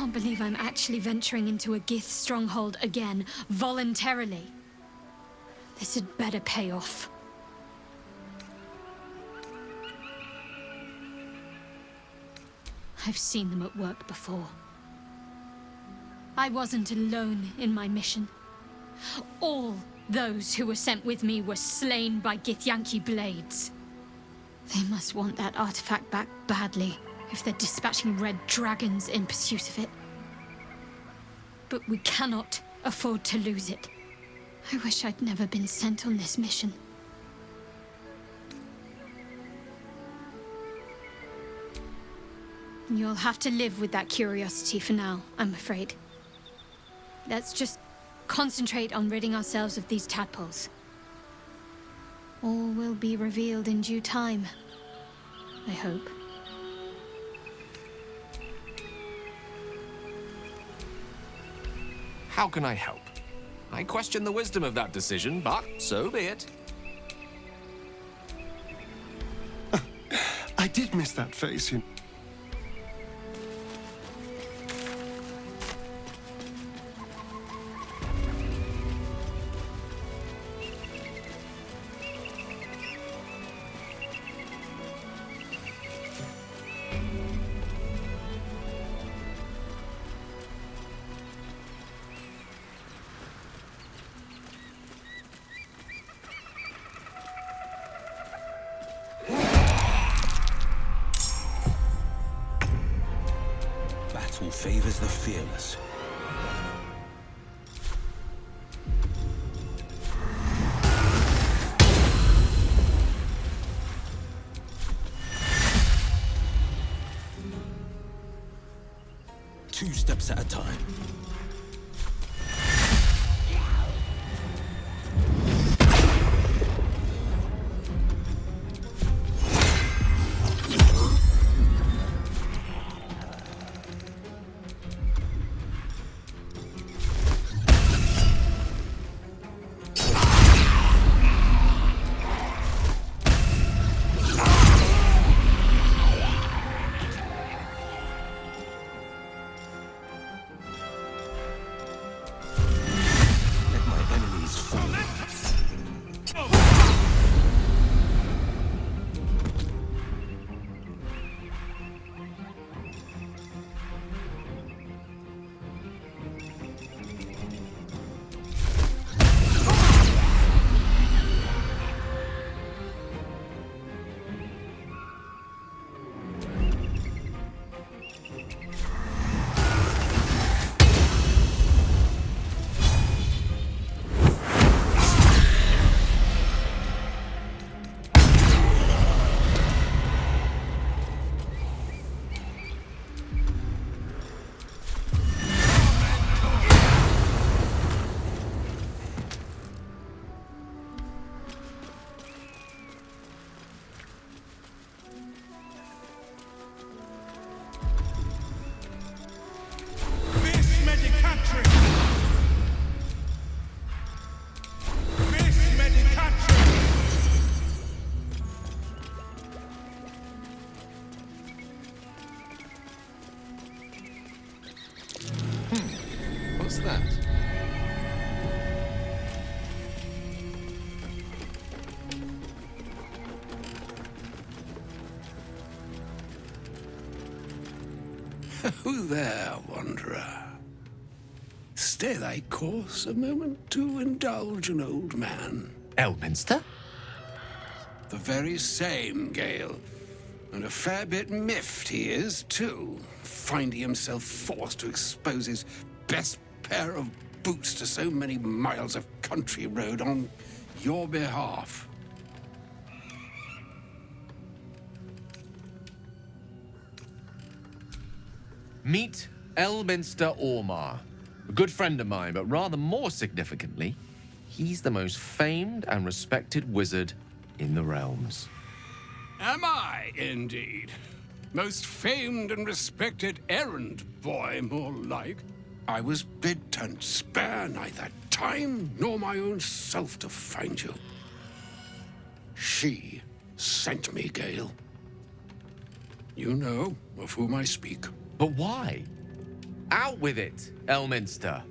can't believe I'm actually venturing into a Gith stronghold again, voluntarily. This had better pay off. I've seen them at work before. I wasn't alone in my mission. All those who were sent with me were slain by Githyanki blades. They must want that artifact back badly if they're dispatching red dragons in pursuit of it. But we cannot afford to lose it. I wish I'd never been sent on this mission. You'll have to live with that curiosity for now, I'm afraid. Let's just concentrate on ridding ourselves of these tadpoles. All will be revealed in due time, I hope. How can I help? I question the wisdom of that decision, but so be it. I did miss that face, you know. Battle favors the fearless. Two steps at a time. What's that? Who there, wanderer? Stay thy course a moment to indulge an old man. Elminster? The very same, Gale. And a fair bit miffed he is, too, finding himself forced to expose his best pair of boots to so many miles of country road on your behalf. Meet Elminster Ormar. A good friend of mine, but rather more significantly, he's the most famed and respected wizard in the realms. Am I, indeed? Most famed and respected errand boy, more like. I was bid to spare neither time nor my own self to find you. She sent me, Gale. You know of whom I speak. But why? Out with it, Elminster.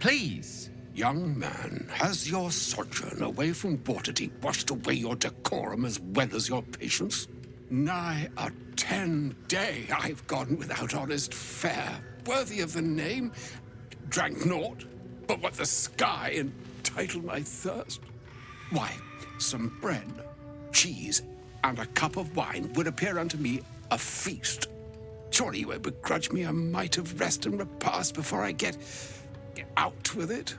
Please. Young man, has your sojourn away from Waterdeep washed away your decorum as well as your patience? Nigh a 10-day I've gone without honest fare, worthy of the name. Drank naught, but what the sky entitled my thirst. Why, some bread, cheese, and a cup of wine would appear unto me a feast. Surely you would begrudge me a mite of rest and repast before I get out with it?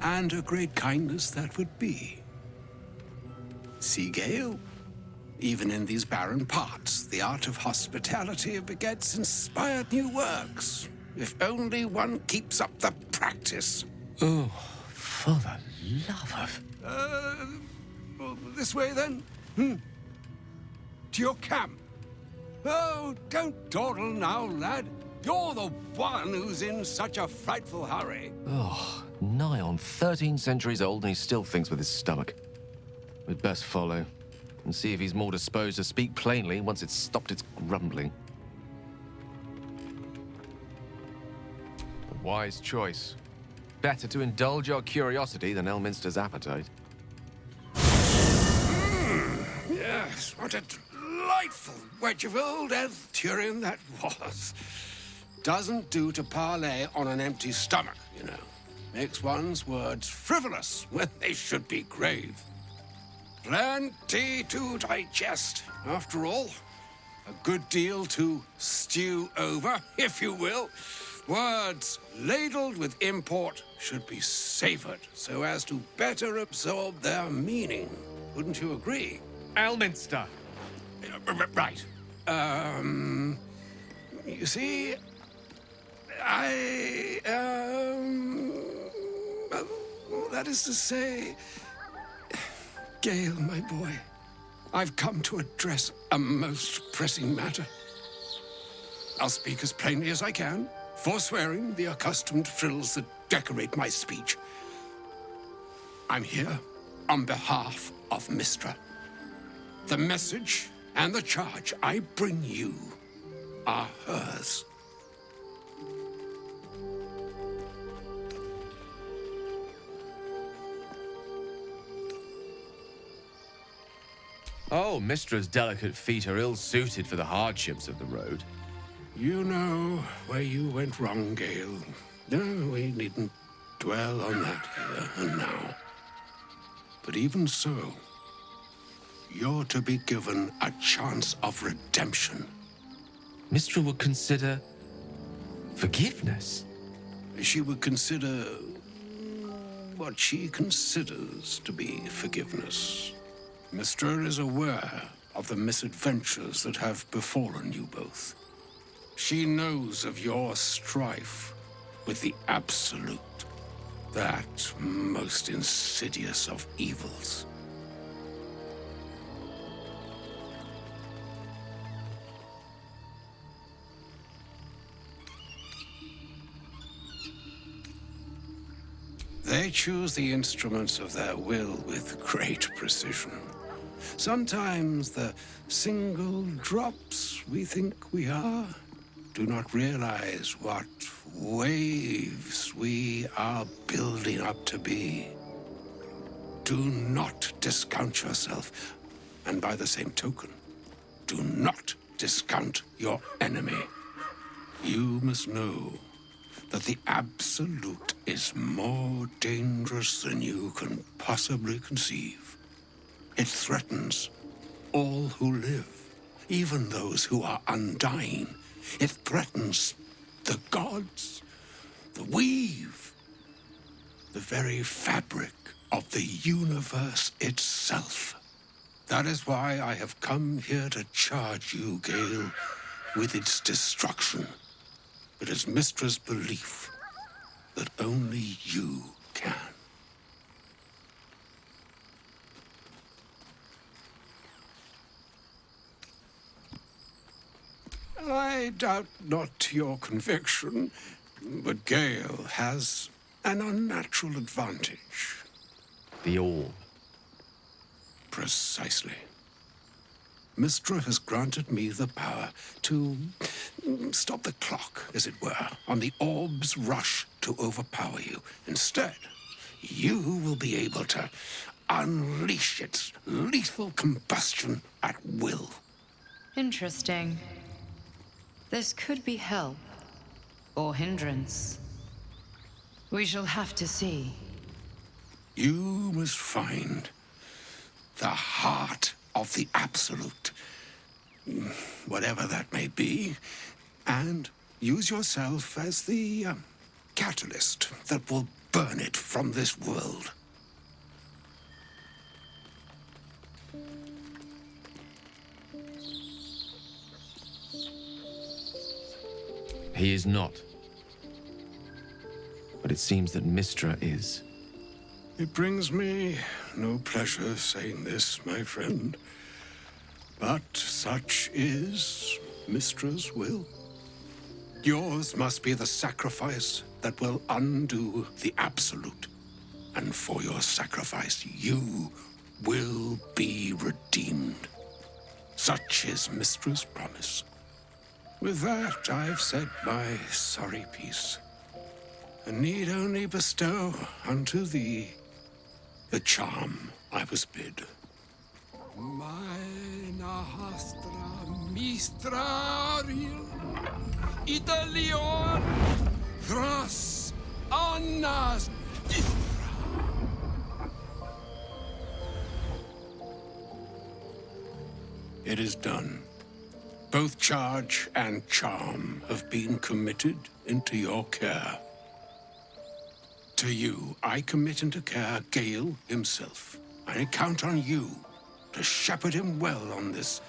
And a great kindness that would be. See, Gale, even in these barren parts, the art of hospitality begets inspired new works. If only one keeps up the practice. Oh, for the love of... Well, this way then? To your camp. Oh, don't dawdle now, lad. You're the one who's in such a frightful hurry. Oh, nigh on 13 centuries old and he still thinks with his stomach. We'd best follow and see if he's more disposed to speak plainly once it's stopped its grumbling. A wise choice. Better to indulge your curiosity than Elminster's appetite. Yes, what a delightful wedge of old Arthurian that was. Doesn't do to parley on an empty stomach, you know. Makes one's words frivolous when they should be grave. Plenty to digest, after all. A good deal to stew over, if you will. Words ladled with import should be savored so as to better absorb their meaning. Wouldn't you agree? Elminster! Right. You see, that is to say, Gale, my boy, I've come to address a most pressing matter. I'll speak as plainly as I can, forswearing the accustomed frills that decorate my speech. I'm here on behalf of Mystra. The message and the charge I bring you are hers. Oh, Mistra's delicate feet are ill-suited for the hardships of the road. You know where you went wrong, Gale. No, we needn't dwell on that here and now. But even so, you're to be given a chance of redemption. Mistra would consider... forgiveness? She would consider what she considers to be forgiveness. Mystra is aware of the misadventures that have befallen you both. She knows of your strife with the Absolute, that most insidious of evils. They choose the instruments of their will with great precision. Sometimes the single drops we think we are do not realize what waves we are building up to be. Do not discount yourself, and by the same token, do not discount your enemy. You must know that the Absolute is more dangerous than you can possibly conceive. It threatens all who live, even those who are undying. It threatens the gods, the weave, the very fabric of the universe itself. That is why I have come here to charge you, Gale, with its destruction. It is Mistra's belief that only you can. I doubt not your conviction, but Gale has an unnatural advantage. The all. Precisely. Mystra has granted me the power to stop the clock, as it were, on the orb's rush to overpower you. Instead, you will be able to unleash its lethal combustion at will. Interesting. This could be help or hindrance. We shall have to see. You must find the heart of the Absolute, whatever that may be, and use yourself as the catalyst that will burn it from this world. He is not. But it seems that Mystra is. It brings me no pleasure saying this, my friend, but such is Mystra's will. Yours must be the sacrifice that will undo the Absolute, and for your sacrifice you will be redeemed. Such is Mystra's promise. With that, I've said my sorry piece, and need only bestow unto thee the charm I was bid. Meine hastra mistraril Italion thras annas difra. It is done. Both charge and charm have been committed into your care. To you, I commit into care Gale himself. I count on you to shepherd him well on this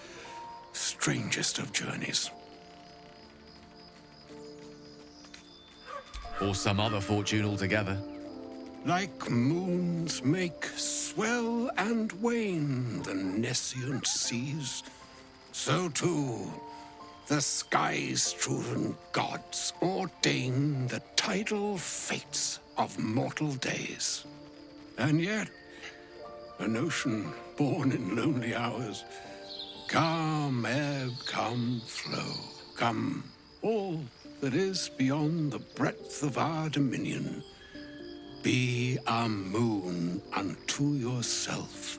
strangest of journeys. Or some other fortune altogether. Like moons make swell and wane the nescient seas, so too the sky-strewn gods ordain the tidal fates of mortal days. And yet, an ocean born in lonely hours, come ebb, come flow, come all that is beyond the breadth of our dominion, be a moon unto yourself.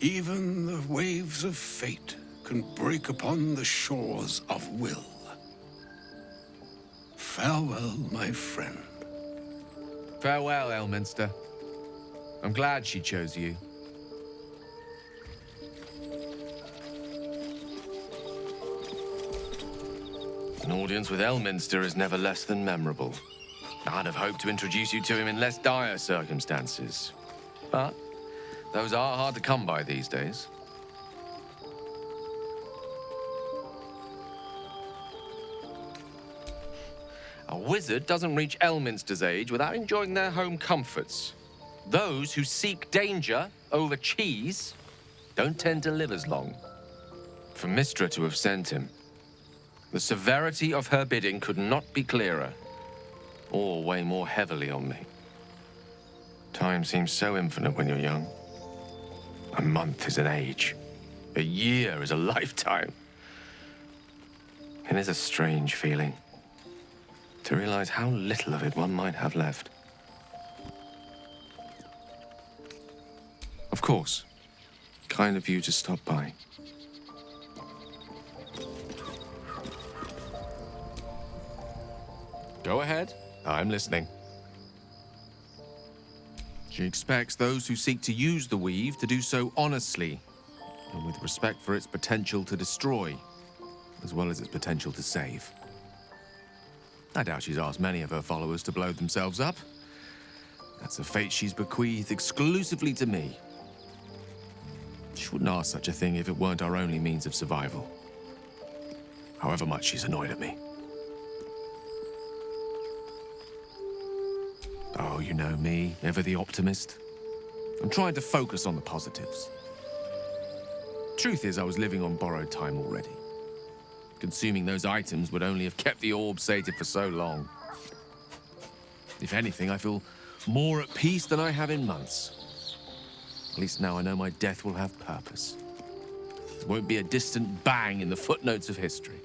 Even the waves of fate can break upon the shores of Wyll. Farewell, my friend. Farewell, Elminster. I'm glad she chose you. An audience with Elminster is never less than memorable. I'd have hoped to introduce you to him in less dire circumstances. But those are hard to come by these days. A wizard doesn't reach Elminster's age without enjoying their home comforts. Those who seek danger over cheese don't tend to live as long. For Mystra to have sent him, the severity of her bidding could not be clearer, or weigh more heavily on me. Time seems so infinite when you're young. A month is an age. A year is a lifetime. It is a strange feeling to realize how little of it one might have left. Of course, kind of you to stop by. Go ahead. I'm listening. She expects those who seek to use the weave to do so honestly and with respect for its potential to destroy, as well as its potential to save. I doubt she's asked many of her followers to blow themselves up. That's a fate she's bequeathed exclusively to me. She wouldn't ask such a thing if it weren't our only means of survival. However much she's annoyed at me. Oh, you know me, ever the optimist. I'm trying to focus on the positives. Truth is, I was living on borrowed time already. Consuming those items would only have kept the orb sated for so long. If anything, I feel more at peace than I have in months. At least now I know my death will have purpose. won't be a distant bang in the footnotes of history.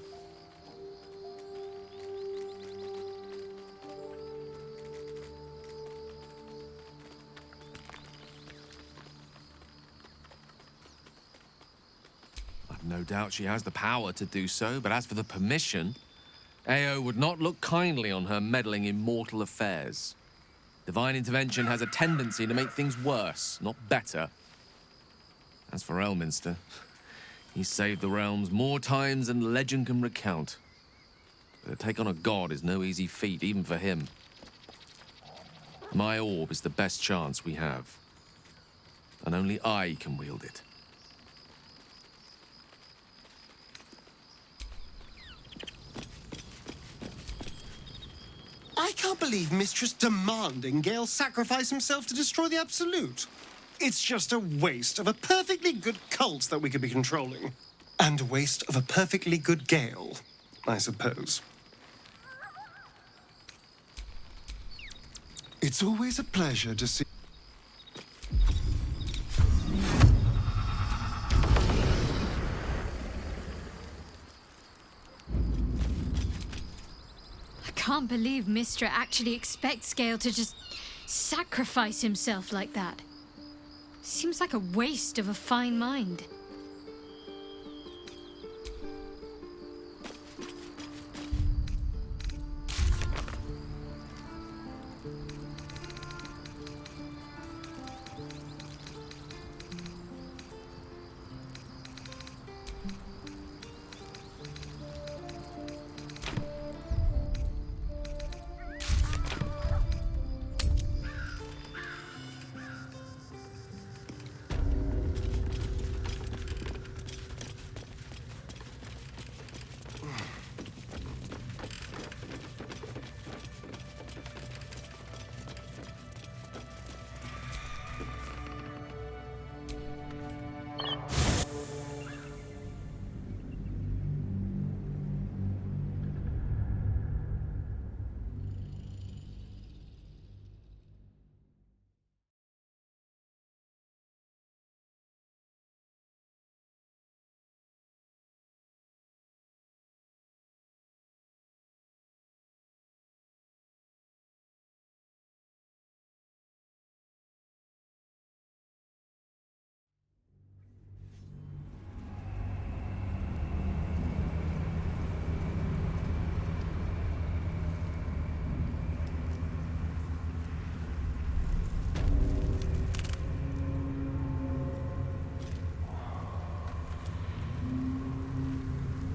I've no doubt she has the power to do so, but as for the permission, Ao would not look kindly on her meddling in mortal affairs. Divine intervention has a tendency to make things worse, not better. As for Elminster, he's saved the realms more times than legend can recount. But to take on a god is no easy feat, even for him. My orb is the best chance we have. And only I can wield it. I can't believe Mistress demanding Gale sacrifice himself to destroy the Absolute. It's just a waste of a perfectly good cult that we could be controlling. And a waste of a perfectly good Gale, I suppose. It's always a pleasure to see... I can't believe Mistra actually expects Gale to just sacrifice himself like that. Seems like a waste of a fine mind.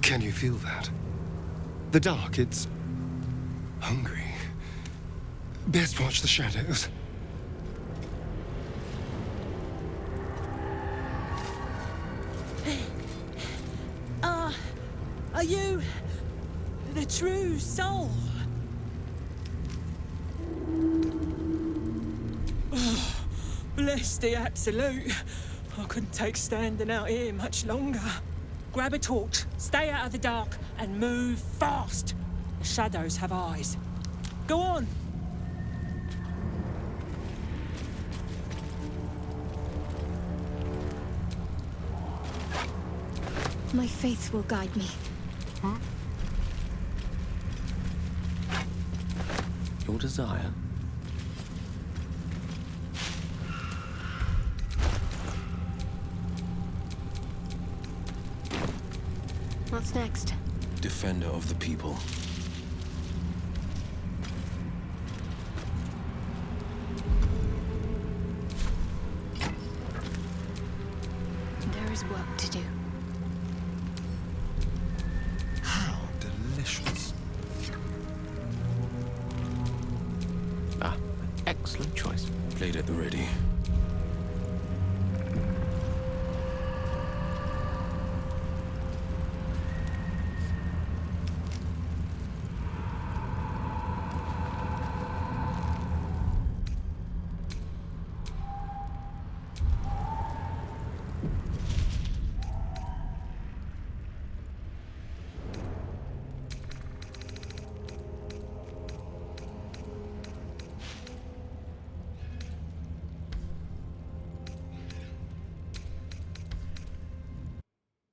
Can you feel that? The dark, it's hungry. Best watch the shadows. Are you the true soul? Oh, bless the Absolute. I couldn't take standing out here much longer. Grab a torch, stay out of the dark, and move fast. The shadows have eyes. Go on. My faith will guide me. Your desire? What's next? Defender of the people. There is work to do. How delicious. Ah, excellent choice. Played at the ready.